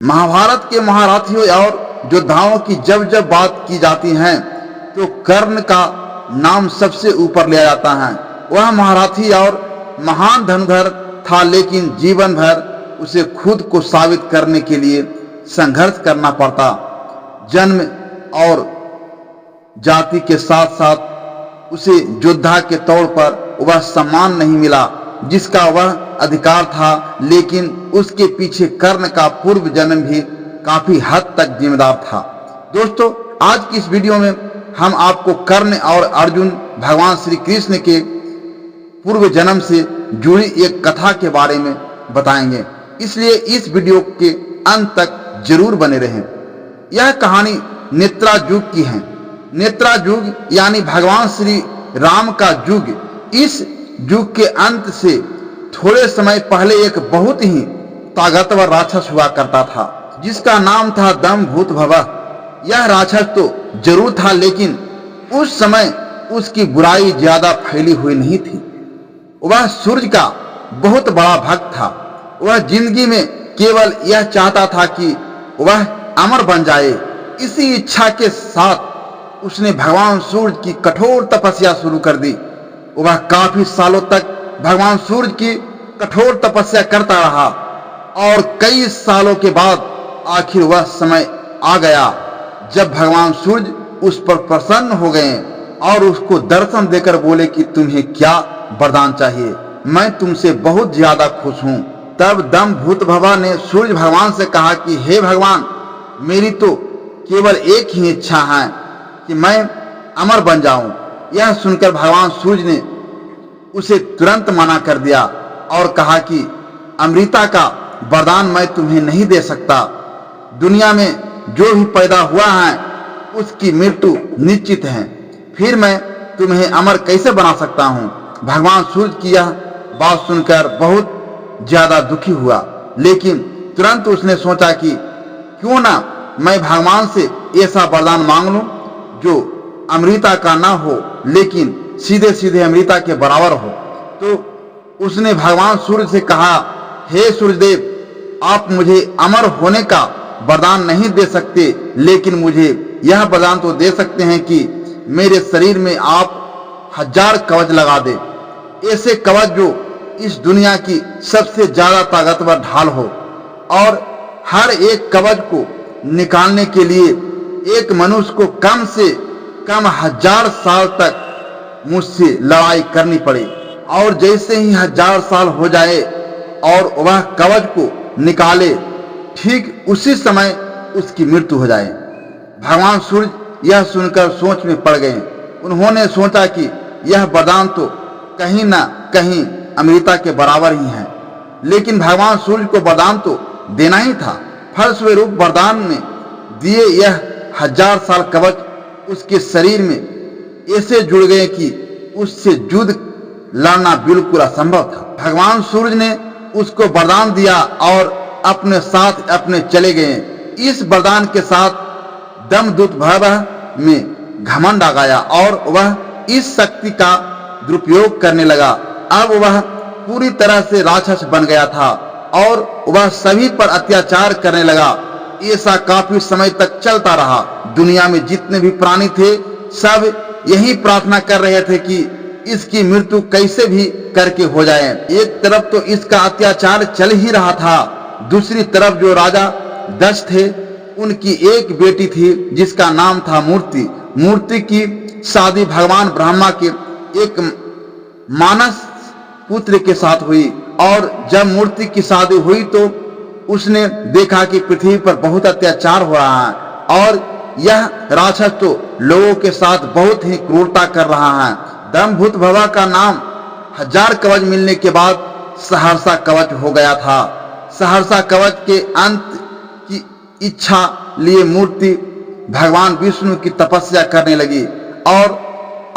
महाभारत के महारथियों और योद्धाओं की जब जब बात की जाती है तो कर्ण का नाम सबसे ऊपर लिया जाता है। वह महारथी और महान धनुर्धर था, लेकिन जीवन भर उसे खुद को साबित करने के लिए संघर्ष करना पड़ता। जन्म और जाति के साथ साथ उसे योद्धा के तौर पर वह सम्मान नहीं मिला जिसका वह अधिकार था, लेकिन उसके पीछे कर्ण का पूर्व जन्म भी काफी हद तक जिम्मेदार था। दोस्तों, आज की इस वीडियो में हम आपको कर्ण और अर्जुन भगवान श्री कृष्ण के पूर्व जन्म से जुड़ी एक कथा के बारे में बताएंगे, इसलिए इस वीडियो के अंत तक जरूर बने रहें। यह कहानी नेत्रा युग की है। नेत्रा युग यानी भगवान श्री राम का युग। इस युग के अंत से थोड़े समय पहले एक बहुत ही ताकतवर राक्षस हुआ करता था जिसका नाम था दंभूतभवः। यह राक्षस तो जरूर था, लेकिन उस समय उसकी बुराई ज्यादा फैली हुई नहीं थी। वह सूर्य का बहुत बड़ा भक्त था। वह जिंदगी में केवल यह चाहता था कि वह अमर बन जाए। इसी इच्छा के साथ उसने भगवान सूर्य की कठोर तपस्या शुरू कर दी। वह काफी सालों तक भगवान सूर्य की कठोर तपस्या करता रहा और कई सालों के बाद आखिर वह समय आ गया जब भगवान सूर्य उस पर प्रसन्न हो गए और उसको दर्शन देकर बोले कि तुम्हें क्या वरदान चाहिए, मैं तुमसे बहुत ज्यादा खुश हूँ। तब दंभूतभवः ने सूर्य भगवान से कहा कि हे भगवान, मेरी तो केवल एक ही इच्छा है कि मैं अमर बन जाऊं। यह सुनकर भगवान सूर्य ने उसे तुरंत मना कर दिया और कहा कि अमृता का वरदान मैं तुम्हें नहीं दे सकता। दुनिया में जो भी पैदा हुआ है उसकी मृत्यु निश्चित है, फिर मैं तुम्हें अमर कैसे बना सकता हूँ। भगवान सूर्य की यह बात सुनकर बहुत ज्यादा दुखी हुआ, लेकिन तुरंत उसने सोचा कि क्यों ना मैं भगवान से ऐसा वरदान मांग लूं जो अमृता का ना हो, लेकिन सीधे सीधे अमृता के बराबर हो। तो उसने भगवान सूर्य से कहा, हे सूर्यदेव, आप मुझे अमर होने का वरदान नहीं दे सकते, लेकिन मुझे यह वरदान तो दे सकते हैं कि मेरे शरीर में आप 1000 कवच लगा दे, ऐसे कवच जो इस दुनिया की सबसे ज्यादा ताकतवर ढाल हो, और हर एक कवच को निकालने के लिए एक मनुष्य को कम से कम 1000 साल तक मुझसे लड़ाई करनी पड़े, और जैसे ही 1000 साल हो जाए और वह कवच को निकाले, ठीक उसी समय उसकी मृत्यु हो जाए। भगवान सूर्य यह सुनकर सोच में पड़ गए। उन्होंने सोचा कि यह वरदान तो कहीं ना कहीं अमृता के बराबर ही है, लेकिन भगवान सूर्य को वरदान तो देना ही था। फलस्वरूप वरदान में दिए यह 1000 साल कवच उसके शरीर में ऐसे जुड़ गए कि उससे युद्ध लड़ना बिल्कुल असंभव था। भगवान सूर्य ने उसको वरदान दिया और अपने साथ अपने चले गए। इस वरदान के साथ दंभूतभवः में घमंड आ गया और वह इस शक्ति का दुरुपयोग करने लगा। अब वह पूरी तरह से राक्षस बन गया था और वह सभी पर अत्याचार करने लगा। ऐसा काफी समय तक चलता रहा। दुनिया में जितने भी प्राणी थे सब यही प्रार्थना कर रहे थे कि इसकी मृत्यु कैसे भी करके हो जाए। एक तरफ तो इसका अत्याचार चल ही रहा था, दूसरी तरफ जो राजा दक्ष थे उनकी एक बेटी थी जिसका नाम था मूर्ति। मूर्ति की शादी भगवान ब्रह्मा के एक मानस पुत्र के साथ हुई, और जब मूर्ति की शादी हुई तो उसने देखा कि पृथ्वी पर बहुत अत्याचार हो रहा है और यह राक्षस तो लोगों के साथ बहुत ही क्रूरता कर रहा है। दंभूतभवः का नाम 1000 कवच मिलने के बाद सहरसा कवच हो गया था। सहरसा कवच के अंत की इच्छा लिए मूर्ति भगवान विष्णु की तपस्या करने लगी, और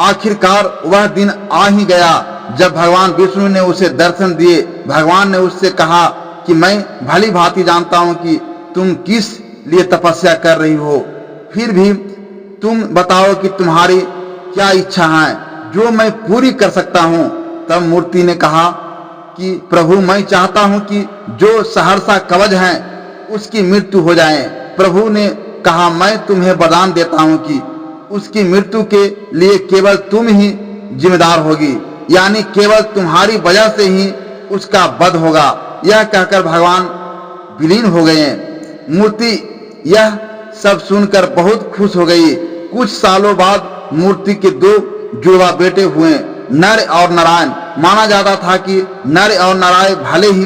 आखिरकार वह दिन आ ही गया जब भगवान विष्णु ने उसे दर्शन दिए। भगवान ने उससे कहा कि मैं भली भांति जानता हूं कि तुम किस लिए तपस्या कर रही हो, फिर भी तुम बताओ कि तुम्हारी क्या इच्छा है जो मैं पूरी कर सकता हूं। तब मूर्ति ने कहा कि प्रभु, मैं चाहता हूं कि जो सहरसा कवच है उसकी मृत्यु हो जाए। प्रभु ने कहा, मैं तुम्हें वरदान देता हूं कि उसकी मृत्यु के लिए केवल तुम ही जिम्मेदार होगी, यानी केवल तुम्हारी वजह से ही उसका वध होगा। यह कहकर भगवान विलीन हो गए। मूर्ति यह सब सुनकर बहुत खुश हो गई। कुछ सालों बाद मूर्ति के 2 जुड़वा बेटे हुए, नर और नारायण। माना जाता था कि नर और नारायण भले ही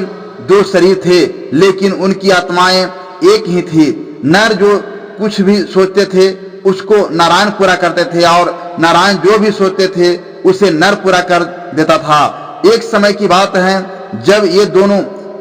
2 शरीर थे, लेकिन उनकी आत्माएं एक ही थी। नर जो कुछ भी सोचते थे उसको नारायण पूरा करते थे, और नारायण जो भी सोचते थे उसे नर पूरा कर देता था। एक समय की बात है, जब ये दोनों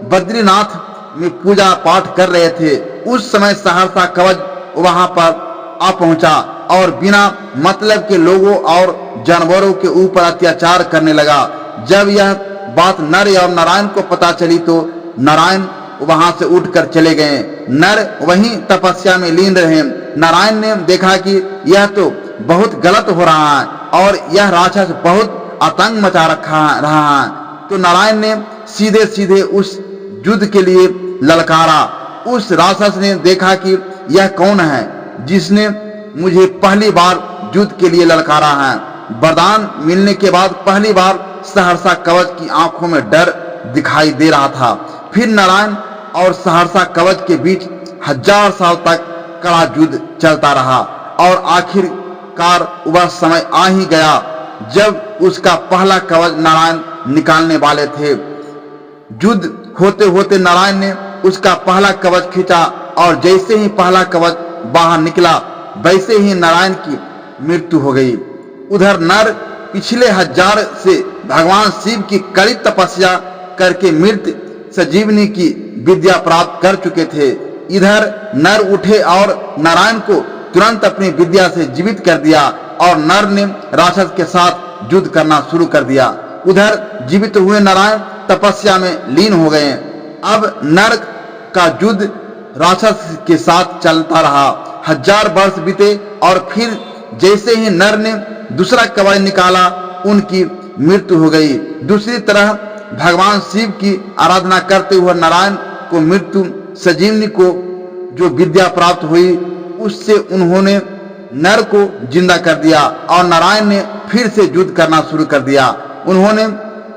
बद्रीनाथ में पूजा पाठ कर रहे थे, उस समय सहरसा कवच वहां पर आ पहुंचा और बिना मतलब के लोगों और जानवरों के ऊपर अत्याचार करने लगा। जब यह बात नर और नारायण को पता चली तो नारायण वहां से उठकर चले गए। नर वहीं तपस्या में लीन रहे। नारायण ने देखा कि यह तो बहुत गलत हो रहा है और यह राक्षस बहुत आतंक मचा रहा है, तो नारायण ने सीधे सीधे उस युद्ध के लिए ललकारा। उस राक्षस ने देखा कि यह कौन है जिसने मुझे पहली बार युद्ध के लिए ललकारा है। वरदान मिलने के बाद पहली बार सहरसा कवच की आंखों में डर दिखाई दे रहा था। फिर नारायण और सहरसा कवच के बीच 1000 साल तक कड़ा युद्ध चलता रहा और आखिरकार वह समय आ ही गया जब उसका पहला कवच नारायण निकालने वाले थे। युद्ध होते होते नारायण ने उसका पहला कवच खींचा और जैसे ही पहला कवच बाहर निकला वैसे ही नारायण की मृत्यु हो गई। उधर नर पिछले 1000 से भगवान शिव की कड़ी तपस्या करके मृत संजीवनी की विद्या प्राप्त कर चुके थे। इधर नर उठे और नारायण को तुरंत अपनी विद्या से जीवित कर दिया और नर ने राक्षस के साथ युद्ध करना शुरू कर दिया। उधर जीवित हुए नारायण तपस्या में लीन हो गए। अब नर का युद्ध राक्षस के साथ चलता रहा। 1000 वर्ष बीते और फिर जैसे ही नर ने दूसरा कवच निकाला उनकी मृत्यु हो गई। दूसरी तरफ भगवान शिव की आराधना करते हुए नारायण को मृत्यु संजीवनी को जो विद्या प्राप्त हुई उससे उन्होंने नर को जिंदा कर दिया और नारायण ने फिर से युद्ध करना शुरू कर दिया। उन्होंने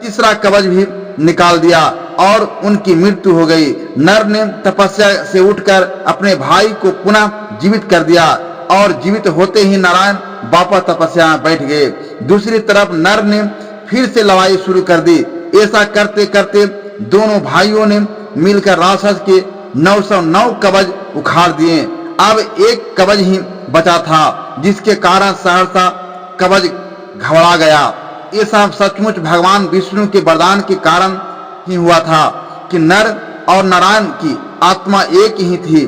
तीसरा कवच भी निकाल दिया और उनकी मृत्यु हो गई। नर ने तपस्या से उठकर अपने भाई को पुनः जीवित कर दिया और जीवित होते ही नारायण वापस तपस्या में बैठ गए। दूसरी तरफ नर ने फिर से लड़ाई शुरू कर दी। ऐसा करते करते दोनों भाइयों ने मिलकर राक्षस के 909 कवच उखाड़ दिए। अब एक कवच ही बचा था जिसके कारण सहरसा कवच घबरा गया। ऐसा सचमुच भगवान विष्णु के वरदान के कारण ही हुआ था कि नर और नारायण की आत्मा एक ही थी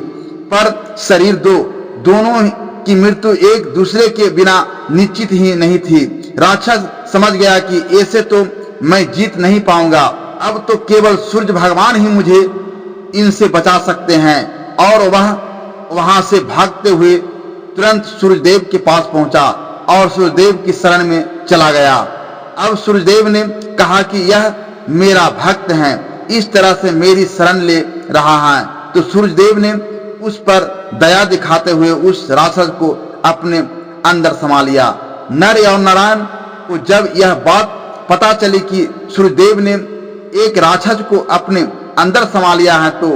पर शरीर दो। दोनों की मृत्यु एक दूसरे के बिना निश्चित ही नहीं थी। राक्षस समझ गया कि ऐसे तो मैं जीत नहीं पाऊंगा, अब तो केवल सूर्य भगवान ही मुझे इनसे बचा सकते हैं। और वह वहां से भागते हुए तुरंत सूर्यदेव के पास पहुंचा और सूर्यदेव की शरण में चला गया। अब सूर्यदेव ने कहा कि यह मेरा भक्त है, इस तरह से मेरी शरण ले रहा है। तो सूर्यदेव ने उस पर दया दिखाते हुए उस राक्षस को अपने अंदर समा लिया। नर और नारायण को जब यह बात पता चली कि सूर्यदेव ने एक राक्षस को अपने अंदर समा लिया है तो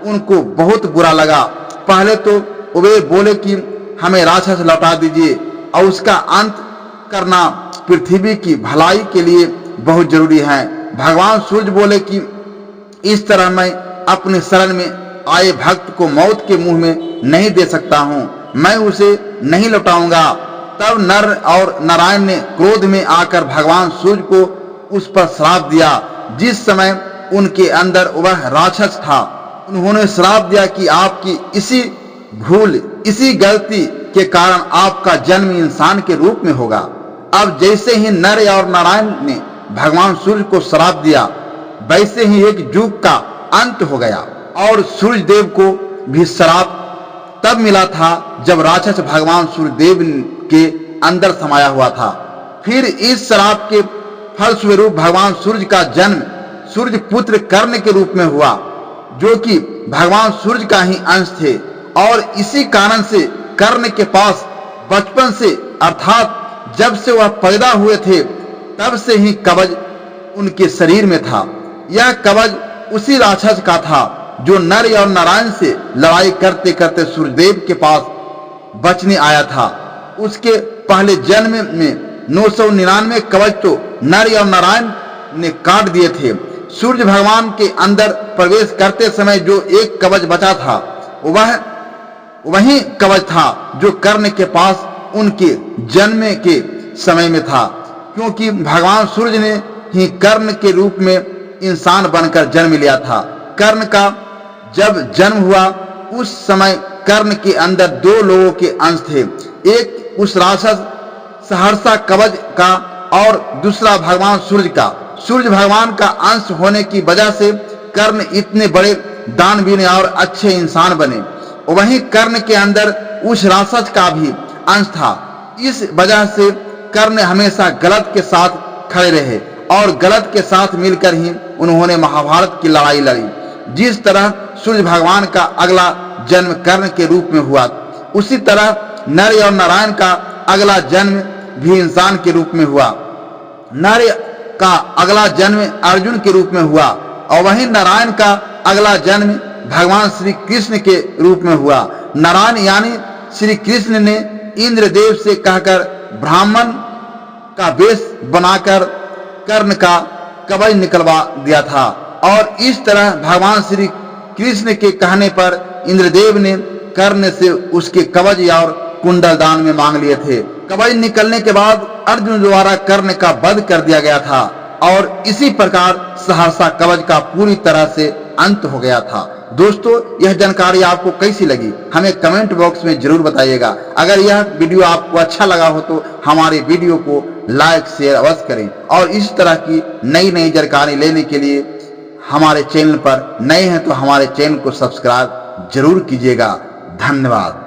उनको बहुत बुरा लगा। पहले तो वे बोले कि हमें राक्षस लौटा दीजिए और उसका अंत करना पृथ्वी की भलाई के लिए बहुत जरूरी है। भगवान सूर्य बोले कि इस तरह मैं अपने शरण में आए भक्त को मौत के मुंह में नहीं दे सकता हूं, मैं उसे नहीं लौटाऊंगा। तब नर और नारायण ने क्रोध में आकर भगवान सूर्य को उस पर श्राप दिया। जिस समय उनके अंदर वह राक्षस था उन्होंने श्राप दिया कि आपकी इसी भूल, इसी गलती के कारण आपका जन्म इंसान के रूप में होगा। अब जैसे ही नर और नारायण ने भगवान सूर्य को श्राप दिया वैसे ही एक युग का अंत हो गया। और सूर्य देव को भी श्राप तब मिला था जब राक्षस भगवान सूर्यदेव के अंदर समाया हुआ था। फिर इस श्राप के फलस्वरूप भगवान सूर्य का जन्म सूर्य पुत्र कर्ण के रूप में हुआ, जो कि भगवान सूर्य का ही अंश थे, और इसी कारण से कर्ण के पास बचपन से अर्थात जब से वह पैदा हुए थे तब से ही कवच उनके शरीर में था। यह कवच उसी राक्षस का था जो नर और नारायण से लड़ाई करते करते सूर्यदेव के पास बचने आया था। उसके पहले जन्म में 999 कवच तो नर और नारायण ने काट दिए थे। सूर्य भगवान के अंदर प्रवेश करते समय जो एक कवच बचा था वह वही कवच था जो कर्ण के पास उनके जन्म के समय में था, क्योंकि भगवान सूर्य ने ही कर्ण के रूप में इंसान बनकर जन्म लिया था। कर्ण का जब जन्म हुआ उस समय कर्ण के अंदर दो लोगों के अंश थे, एक उस राक्षस सहरसा कवच का और दूसरा भगवान सूर्य का। सूर्य भगवान का अंश होने की वजह से कर्ण इतने बड़े दानवीर और अच्छे इंसान बने। वहीं कर्ण के अंदर उस राक्षस का भी अंश था। इस वजह से कर्ण हमेशा गलत के साथ खड़े रहे और गलत के साथ मिलकर ही उन्होंने महाभारत की लड़ाई लड़ी। जिस तरह सूर्य भगवान का अगला जन्म कर्ण के रूप में हुआ, उसी तरह नर और नारायण का अगला जन्म भी इंसान के रूप में हुआ। नर का अगला जन्म अर्जुन के रूप में हुआ और वहीं नारायण का अगला जन्म भगवान श्री कृष्ण के रूप में हुआ। नारायण यानी श्री कृष्ण ने इंद्रदेव से कहकर ब्राह्मण का वेश बनाकर कर्ण का कवच निकलवा दिया था, और इस तरह भगवान श्री कृष्ण के कहने पर इंद्रदेव ने कर्ण से उसके कवच और कुंडल दान में मांग लिए थे। कवच निकलने के बाद अर्जुन द्वारा कर्ण का वध कर दिया गया था और इसी प्रकार सहरसा कवच का पूरी तरह से अंत हो गया था। दोस्तों, यह जानकारी आपको कैसी लगी हमें कमेंट बॉक्स में जरूर बताइएगा। अगर यह वीडियो आपको अच्छा लगा हो तो हमारे वीडियो को लाइक शेयर अवश्य करें, और इस तरह की नई नई जानकारी लेने के लिए हमारे चैनल पर नए हैं तो हमारे चैनल को सब्सक्राइब जरूर कीजिएगा। धन्यवाद।